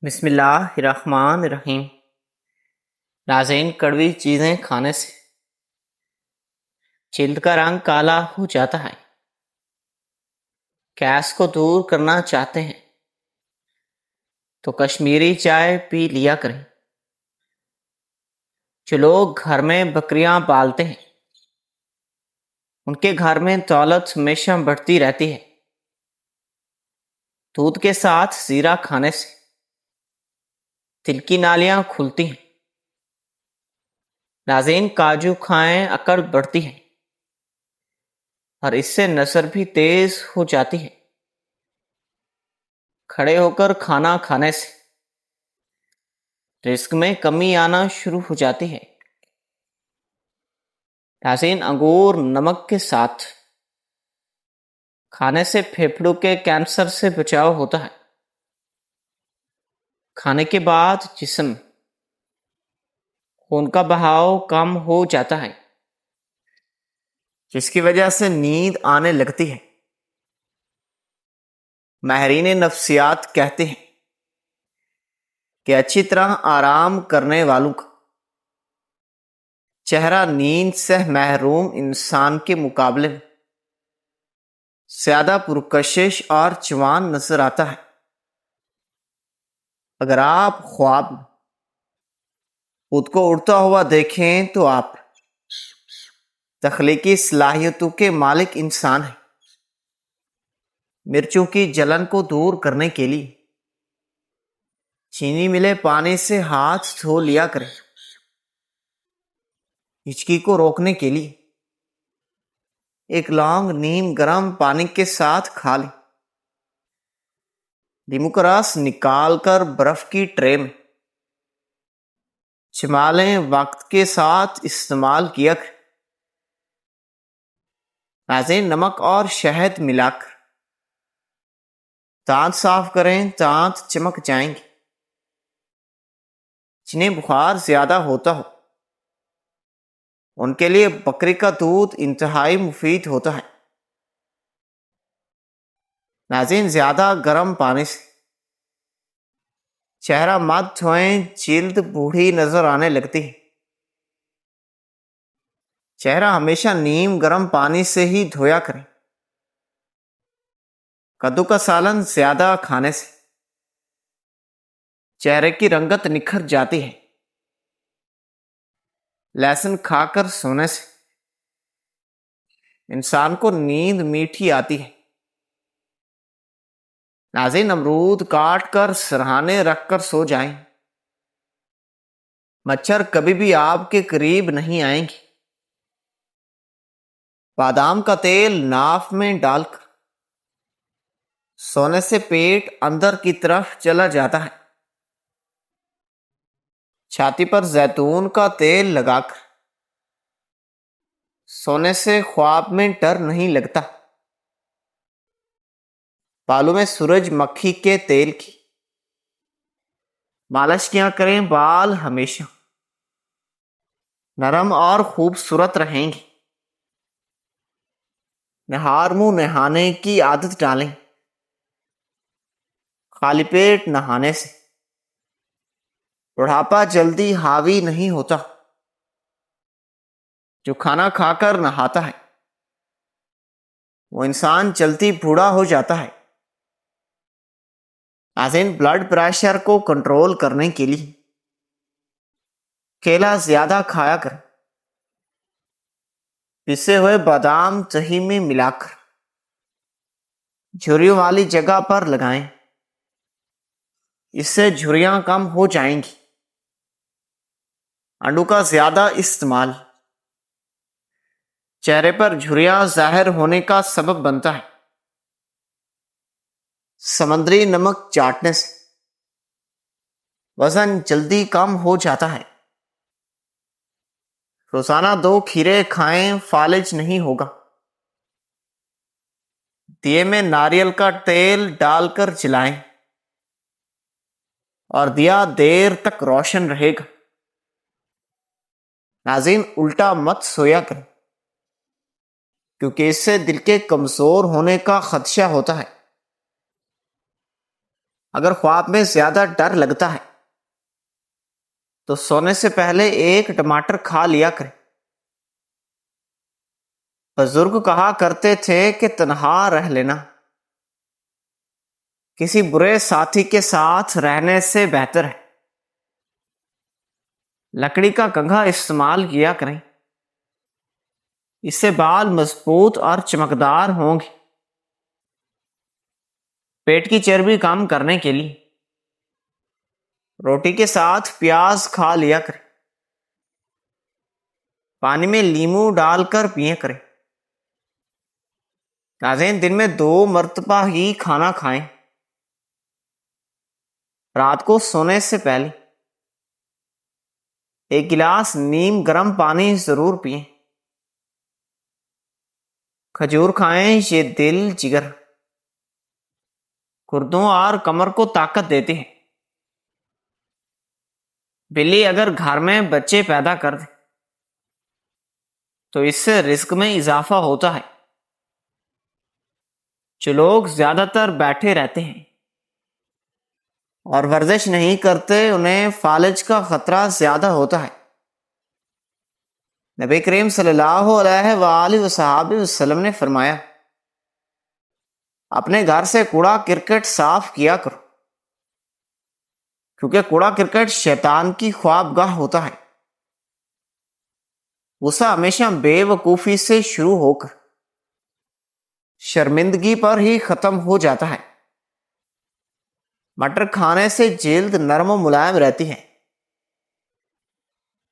بسم اللہ الرحمن الرحیم۔ ناظرین، کڑوی چیزیں کھانے سے جلد کا رنگ کالا ہو جاتا ہے۔ گیس کو دور کرنا چاہتے ہیں تو کشمیری چائے پی لیا کریں۔ جو لوگ گھر میں بکریاں پالتے ہیں ان کے گھر میں دولت ہمیشہ بڑھتی رہتی ہے۔ دودھ کے ساتھ زیرہ کھانے سے دل کی نالیاں کھلتی ہیں۔ ناظرین، کاجو کھائیں، عقل بڑھتی ہے اور اس سے نظر بھی تیز ہو جاتی ہے۔ کھڑے ہو کر کھانا کھانے سے رزق میں کمی آنا شروع ہو جاتی ہے۔ ناظرین، انگور نمک کے ساتھ کھانے سے پھیپھڑوں کے کینسر سے بچاؤ ہوتا ہے۔ کھانے کے بعد جسم خون کا بہاؤ کم ہو جاتا ہے، جس کی وجہ سے نیند آنے لگتی ہے۔ ماہرین نفسیات کہتے ہیں کہ اچھی طرح آرام کرنے والوں کا چہرہ نیند سے محروم انسان کے مقابلے میں زیادہ پرکشش اور جوان نظر آتا ہے۔ اگر آپ خواب میں خود کو اڑتا ہوا دیکھیں تو آپ تخلیقی صلاحیتوں کے مالک انسان ہیں۔ مرچوں کی جلن کو دور کرنے کے لیے چینی ملے پانی سے ہاتھ دھو لیا کریں۔ ہچکی کو روکنے کے لیے ایک لونگ نیم گرم پانی کے ساتھ کھا لیں۔ لیموں کا رس نکال کر برف کی ٹرے میں جما لیں، وقت کے ساتھ استعمال کیا کریں۔ ناظرین، نمک اور شہد ملا کر دانت صاف کریں، دانت چمک جائیں گے۔ جنہیں بخار زیادہ ہوتا ہو ان کے لیے بکری کا دودھ انتہائی مفید ہوتا ہے۔ ناظرین، زیادہ گرم پانی سے چہرہ مت دھوئیں، جلد بوڑھی نظر آنے لگتی ہے۔ چہرہ ہمیشہ نیم گرم پانی سے ہی دھویا کریں۔ کدو کا سالن زیادہ کھانے سے چہرے کی رنگت نکھر جاتی ہے۔ لہسن کھا کر سونے سے انسان کو نیند میٹھی آتی ہے۔ ناظرین، امرود کاٹ کر سرہانے رکھ کر سو جائیں، مچھر کبھی بھی آپ کے قریب نہیں آئیں گے۔ بادام کا تیل ناف میں ڈال کر سونے سے پیٹ اندر کی طرف چلا جاتا ہے۔ چھاتی پر زیتون کا تیل لگا کر سونے سے خواب میں ڈر نہیں لگتا۔ بالوں میں سورج مکھی کے تیل کی مالش کیا کریں، بال ہمیشہ نرم اور خوبصورت رہیں گے۔ نہار منہ نہانے کی عادت ڈالیں۔ خالی پیٹ نہانے سے بڑھاپا جلدی حاوی نہیں ہوتا۔ جو کھانا کھا کر نہاتا ہے وہ انسان جلدی بوڑھا ہو جاتا ہے۔ ناظرین، بلڈ پریشر کو کنٹرول کرنے کے لیے کیلا زیادہ کھایا کریں۔ پسے ہوئے بادام دہی میں ملا کر جھریوں والی جگہ پر لگائیں، اس سے جھریاں کم ہو جائیں گی۔ انڈوں کا زیادہ استعمال چہرے پر جھریاں ظاہر ہونے کا سبب بنتا ہے۔ سمندری نمک چاٹنے سے وزن جلدی کم ہو جاتا ہے۔ روزانہ 2 کھیرے کھائیں، فالج نہیں ہوگا۔ دیے میں ناریل کا تیل ڈال کر جلائیں اور دیا دیر تک روشن رہے گا۔ ناظرین، الٹا مت سویا کریں کیونکہ اس سے دل کے کمزور ہونے کا خدشہ ہوتا ہے۔ اگر خواب میں زیادہ ڈر لگتا ہے تو سونے سے پہلے 1 ٹماٹر کھا لیا کریں۔ بزرگ کہا کرتے تھے کہ تنہا رہ لینا کسی برے ساتھی کے ساتھ رہنے سے بہتر ہے۔ لکڑی کا کنگھا استعمال کیا کریں، اس سے بال مضبوط اور چمکدار ہوں گے۔ پیٹ کی چربی کم کرنے کے لیے روٹی کے ساتھ پیاز کھا لیا کریں۔ پانی میں لیمو ڈال کر پئیں کریں۔ ناظرین، دن میں 2 مرتبہ ہی کھانا کھائیں۔ رات کو سونے سے پہلے 1 گلاس نیم گرم پانی ضرور پئیں۔ کھجور کھائیں، یہ دل، جگر، گردوں اور کمر کو طاقت دیتے ہیں۔ بلی اگر گھر میں بچے پیدا کر دے تو اس سے رزق میں اضافہ ہوتا ہے۔ جو لوگ زیادہ تر بیٹھے رہتے ہیں اور ورزش نہیں کرتے انہیں فالج کا خطرہ زیادہ ہوتا ہے۔ نبی کریم صلی اللہ علیہ وآلہ وصحبہ وسلم نے فرمایا، اپنے گھر سے کوڑا کرکٹ صاف کیا کرو، کیونکہ کوڑا کرکٹ شیطان کی خواب گاہ ہوتا ہے۔ غصہ ہمیشہ بے وقوفی سے شروع ہو کر شرمندگی پر ہی ختم ہو جاتا ہے۔ مٹر کھانے سے جلد نرم و ملائم رہتی ہے۔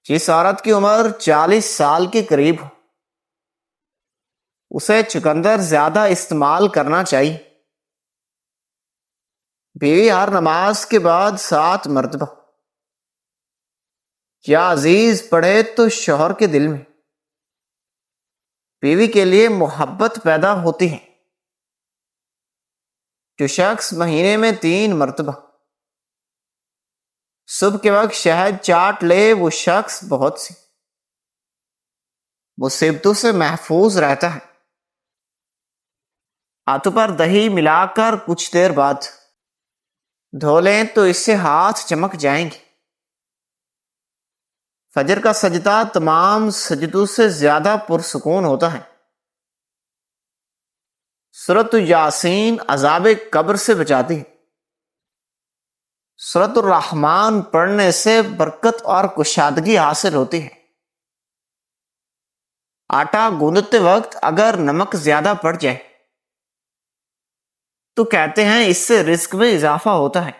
جس عورت کی عمر 40 سال کے قریب ہو اسے چقندر زیادہ استعمال کرنا چاہیے۔ بیوی ہر نماز کے بعد 7 مرتبہ یا عزیز پڑھے تو شوہر کے دل میں بیوی کے لیے محبت پیدا ہوتی ہے۔ جو شخص مہینے میں 3 مرتبہ صبح کے وقت شہد چاٹ لے وہ شخص بہت سی مصیبتوں سے محفوظ رہتا ہے۔ ہاتھوں پر دہی ملا کر کچھ دیر بعد دھو لیں تو اس سے ہاتھ چمک جائیں گے۔ فجر کا سجدہ تمام سجدوں سے زیادہ پرسکون ہوتا ہے۔ سورۃ یاسین عذاب قبر سے بچاتی ہے۔ سورۃ الرحمن پڑھنے سے برکت اور کشادگی حاصل ہوتی ہے۔ آٹا گوندتے وقت اگر نمک زیادہ پڑ جائے تو کہتے ہیں اس سے رزق میں اضافہ ہوتا ہے۔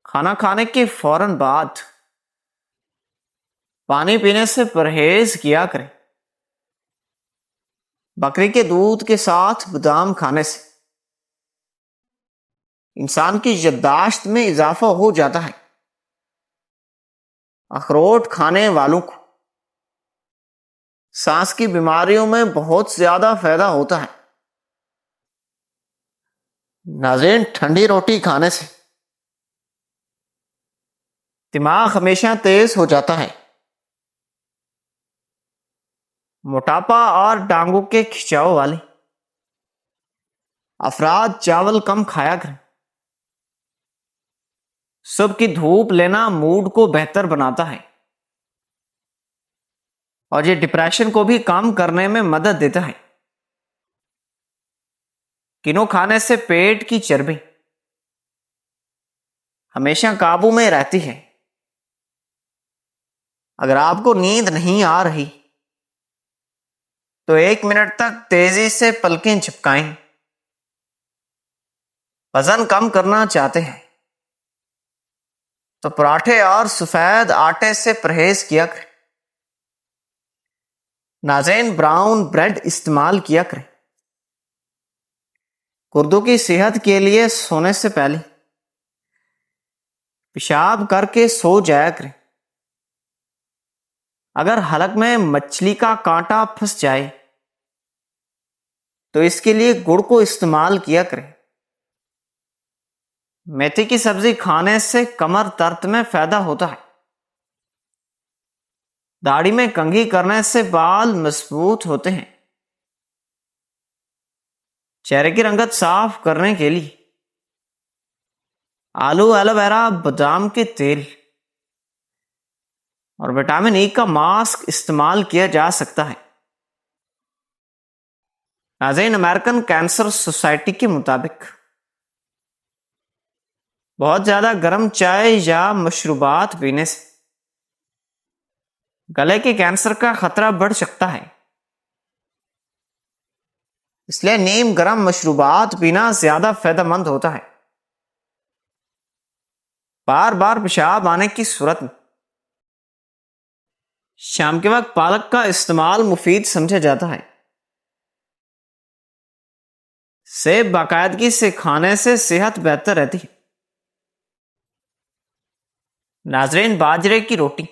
کھانا کھانے کے فوراً بعد پانی پینے سے پرہیز کیا کریں۔ بکری کے دودھ کے ساتھ بادام کھانے سے انسان کی یادداشت میں اضافہ ہو جاتا ہے۔ اخروٹ کھانے والوں کو سانس کی بیماریوں میں بہت زیادہ فائدہ ہوتا ہے۔ ناظرین، ٹھنڈی روٹی کھانے سے دماغ ہمیشہ تیز ہو جاتا ہے۔ موٹاپا اور ٹانگوں کے کھچاؤ والے افراد چاول کم کھایا کریں۔ صبح کی دھوپ لینا موڈ کو بہتر بناتا ہے اور یہ ڈپریشن کو بھی کم کرنے میں مدد دیتا ہے۔ کنو کھانے سے پیٹ کی چربی ہمیشہ قابو میں رہتی ہے۔ اگر آپ کو نیند نہیں آ رہی تو 1 منٹ تک تیزی سے پلکیں جھپکائیں۔ وزن کم کرنا چاہتے ہیں تو پراٹھے اور سفید آٹے سے پرہیز کیا کریں۔ ناظرین، براؤن بریڈ استعمال کیا کریں۔ گردوں کی صحت کے لیے سونے سے پہلے پیشاب کر کے سو جایا کریں۔ اگر حلق میں مچھلی کا کانٹا پھنس جائے تو اس کے لیے گڑ کو استعمال کیا کریں۔ میتھی کی سبزی کھانے سے کمر درد میں فائدہ ہوتا ہے۔ داڑھی میں کنگھی کرنے سے بال مضبوط ہوتے ہیں۔ چہرے کی رنگت صاف کرنے کے لیے آلو ایلو ویرا بادام کے تیل اور وٹامن ای کا ماسک استعمال کیا جا سکتا ہے۔ ناظرین، امریکن کینسر سوسائٹی کے مطابق بہت زیادہ گرم چائے یا مشروبات پینے سے گلے کے کینسر کا خطرہ بڑھ سکتا ہے، اس لیے نیم گرم مشروبات پینا زیادہ فائدہ مند ہوتا ہے۔ بار بار پیشاب آنے کی صورت میں شام کے وقت پالک کا استعمال مفید سمجھا جاتا ہے۔ سیب باقاعدگی سے کھانے سے صحت بہتر رہتی ہے۔ ناظرین، باجرے کی روٹی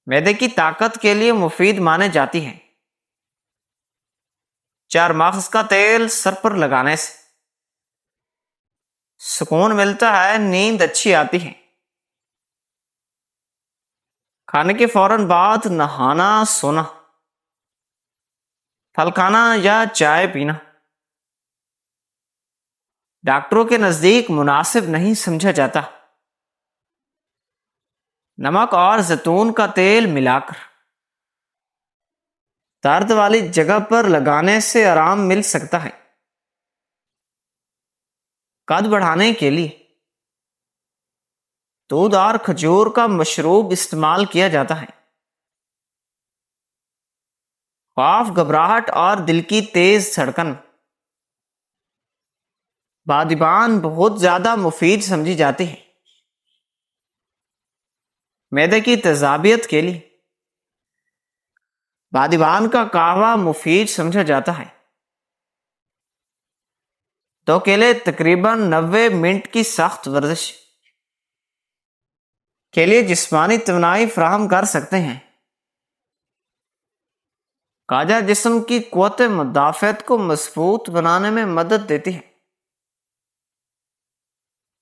معدے کی طاقت کے لیے مفید مانے جاتی ہے۔ چار مغز کا تیل سر پر لگانے سے سکون ملتا ہے، نیند اچھی آتی ہے۔ کھانے کے فوراً بعد نہانا سونا، پھل کھانا یا چائے پینا ڈاکٹروں کے نزدیک مناسب نہیں سمجھا جاتا۔ نمک اور زیتون کا تیل ملا کر درد والی جگہ پر لگانے سے آرام مل سکتا ہے۔ قد بڑھانے کے لیے دودھ اور کھجور کا مشروب استعمال کیا جاتا ہے۔ خوف، گھبراہٹ اور دل کی تیز دھڑکن بادبان بہت زیادہ مفید سمجھی جاتی ہے۔ معدے کی تیزابیت کے لیے بادبان کا قہوہ مفید سمجھا جاتا ہے۔ 2 کیلے تقریباً 90 منٹ کی سخت ورزش کے لیے جسمانی توانائی فراہم کر سکتے ہیں۔ گاجر جسم کی قوت مدافعت کو مضبوط بنانے میں مدد دیتی ہے۔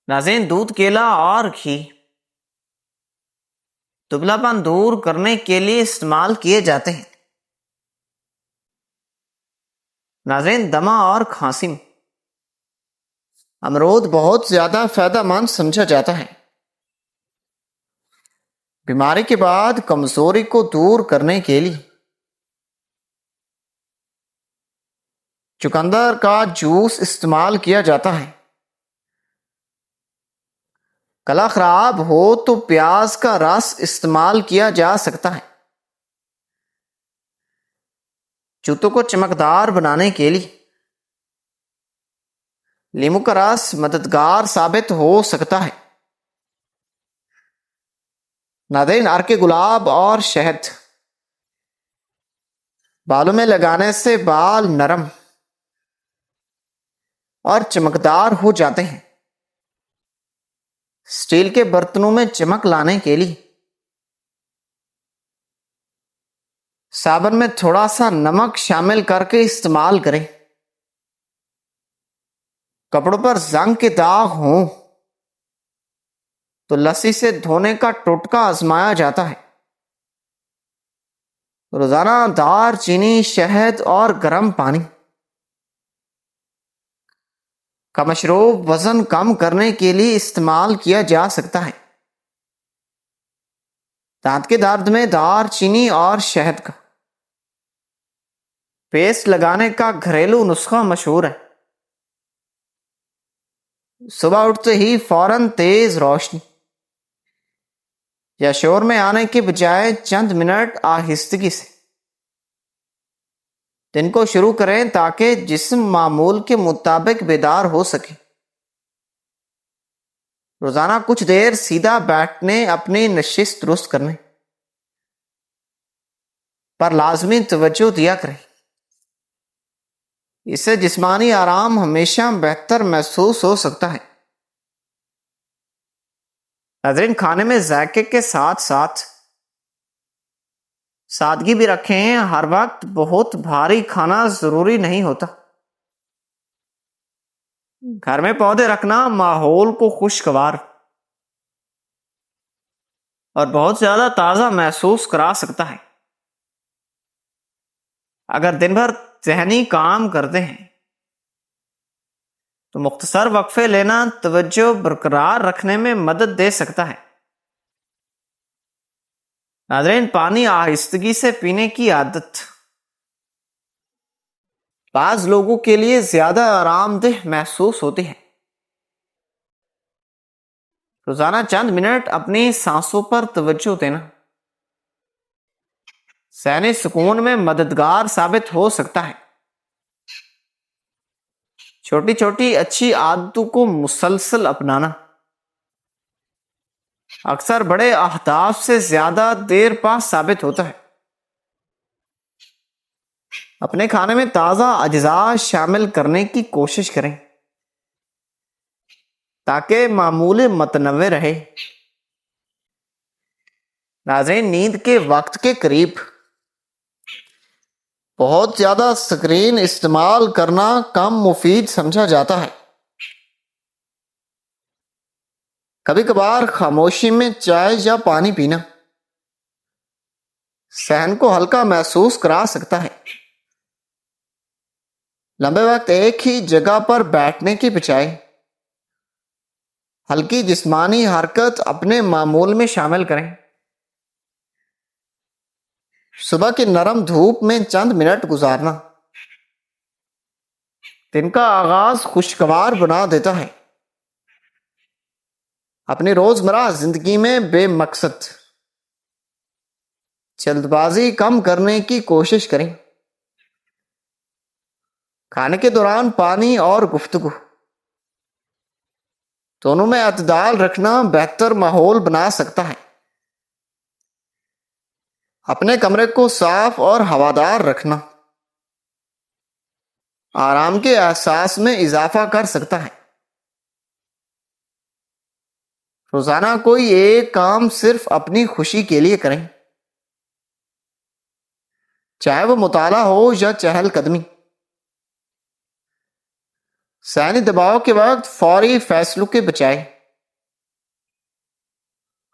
ناظرین، دودھ، کیلا اور گھی دبلا پن دور کرنے کے لیے استعمال کیے جاتے ہیں۔ ناظرین، دمہ اور کھانسی میں امرود بہت زیادہ فائدہ مند سمجھا جاتا ہے۔ بیماری کے بعد کمزوری کو دور کرنے کے لیے چقندر کا جوس استعمال کیا جاتا ہے۔ گلا خراب ہو تو پیاز کا رس استعمال کیا جا سکتا ہے۔ جوتوں کو چمکدار بنانے کے لیے لیموں کا رس مددگار ثابت ہو سکتا ہے۔ ناظرین، عرق گلاب اور شہد بالوں میں لگانے سے بال نرم اور چمکدار ہو جاتے ہیں۔ اسٹیل کے برتنوں میں چمک لانے کے لیے صابن میں تھوڑا سا نمک شامل کر کے استعمال کریں۔ کپڑوں پر زنگ کے داغ ہوں تو لسی سے دھونے کا ٹوٹکا آزمایا جاتا ہے۔ روزانہ دار چینی، شہد اور گرم پانی کا مشروب وزن کم کرنے کے لیے استعمال کیا جا سکتا ہے۔ دانت کے درد میں دار چینی اور شہد کا پیسٹ لگانے کا گھریلو نسخہ مشہور ہے۔ صبح اٹھتے ہی فوراً تیز روشنی یا شور میں آنے کے بجائے چند منٹ آہستگی سے دن کو شروع کریں تاکہ جسم معمول کے مطابق بیدار ہو سکے۔ روزانہ کچھ دیر سیدھا بیٹھنے، اپنی نشست درست کرنے پر لازمی توجہ دیا کریں۔ اس سے جسمانی آرام ہمیشہ بہتر محسوس ہو سکتا ہے۔ ناظرین، کھانے میں ذائقے کے ساتھ ساتھ سادگی بھی رکھیں۔ ہر وقت بہت بھاری کھانا ضروری نہیں ہوتا۔ گھر میں پودے رکھنا ماحول کو خوشگوار اور بہت زیادہ تازہ محسوس کرا سکتا ہے۔ اگر دن بھر ذہنی کام کرتے ہیں تو مختصر وقفے لینا توجہ برقرار رکھنے میں مدد دے سکتا ہے۔ ناظرین، پانی آہستگی سے پینے کی عادت بعض لوگوں کے لیے زیادہ آرام دہ محسوس ہوتی ہے۔ روزانہ چند منٹ اپنی سانسوں پر توجہ دینا ذہنی سکون میں مددگار ثابت ہو سکتا ہے۔ چھوٹی چھوٹی اچھی عادتوں کو مسلسل اپنانا اکثر بڑے اہداف سے زیادہ دیر پا ثابت ہوتا ہے۔ اپنے کھانے میں تازہ اجزاء شامل کرنے کی کوشش کریں تاکہ معمول متنوع رہے۔ ناظرین، نیند کے وقت کے قریب بہت زیادہ اسکرین استعمال کرنا کم مفید سمجھا جاتا ہے۔ کبھی کبھار خاموشی میں چائے یا پانی پینا ذہن کو ہلکا محسوس کرا سکتا ہے۔ لمبے وقت ایک ہی جگہ پر بیٹھنے کی بجائے ہلکی جسمانی حرکت اپنے معمول میں شامل کریں۔ صبح کی نرم دھوپ میں چند منٹ گزارنا دن کا آغاز خوشگوار بنا دیتا ہے۔ اپنی روزمرہ زندگی میں بے مقصد جلد بازی کم کرنے کی کوشش کریں۔ کھانے کے دوران پانی اور گفتگو دونوں میں اعتدال رکھنا بہتر ماحول بنا سکتا ہے۔ اپنے کمرے کو صاف اور ہوادار رکھنا آرام کے احساس میں اضافہ کر سکتا ہے۔ روزانہ کوئی ایک کام صرف اپنی خوشی کے لیے کریں، چاہے وہ مطالعہ ہو یا چہل قدمی۔ ذہنی دباؤ کے وقت فوری فیصلوں کے بجائے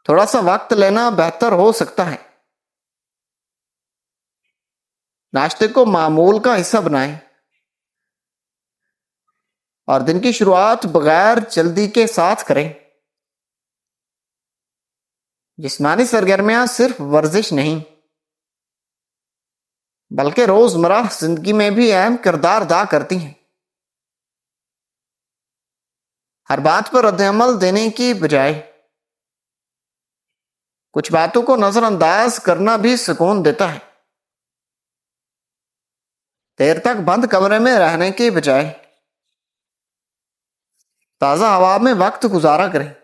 تھوڑا سا وقت لینا بہتر ہو سکتا ہے۔ ناشتے کو معمول کا حصہ بنائیں اور دن کی شروعات بغیر جلدی کے ساتھ کریں۔ جسمانی سرگرمیاں صرف ورزش نہیں بلکہ روزمرہ زندگی میں بھی اہم کردار ادا کرتی ہیں۔ ہر بات پر رد عمل دینے کی بجائے کچھ باتوں کو نظر انداز کرنا بھی سکون دیتا ہے۔ دیر تک بند کمرے میں رہنے کے بجائے تازہ ہوا میں وقت گزارا کریں۔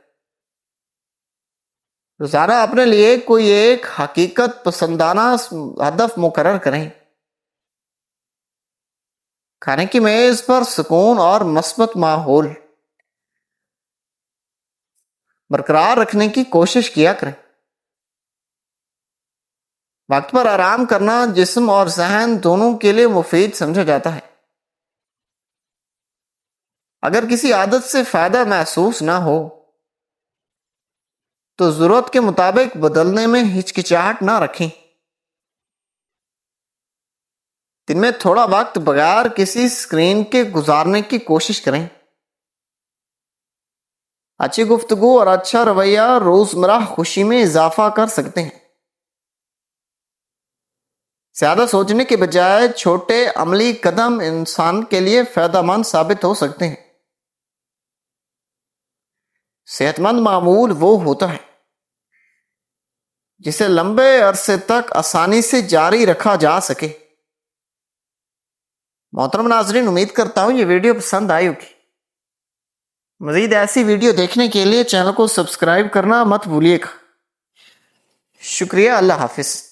روزانہ اپنے لیے کوئی ایک حقیقت پسندانہ ہدف مقرر کریں۔ کھانے کی میز پر سکون اور مثبت ماحول برقرار رکھنے کی کوشش کیا کریں۔ وقت پر آرام کرنا جسم اور ذہن دونوں کے لیے مفید سمجھا جاتا ہے۔ اگر کسی عادت سے فائدہ محسوس نہ ہو تو ضرورت کے مطابق بدلنے میں ہچکچاہٹ نہ رکھیں۔ دن میں تھوڑا وقت بغیر کسی اسکرین کے گزارنے کی کوشش کریں۔ اچھی گفتگو اور اچھا رویہ روزمرہ خوشی میں اضافہ کر سکتے ہیں۔ زیادہ سوچنے کے بجائے چھوٹے عملی قدم انسان کے لیے فائدہ مند ثابت ہو سکتے ہیں۔ صحت مند معمول وہ ہوتا ہے جسے لمبے عرصے تک آسانی سے جاری رکھا جا سکے۔ محترم ناظرین، امید کرتا ہوں یہ ویڈیو پسند آئی ہوگی۔ مزید ایسی ویڈیو دیکھنے کے لیے چینل کو سبسکرائب کرنا مت بھولیے گا۔ شکریہ، اللہ حافظ۔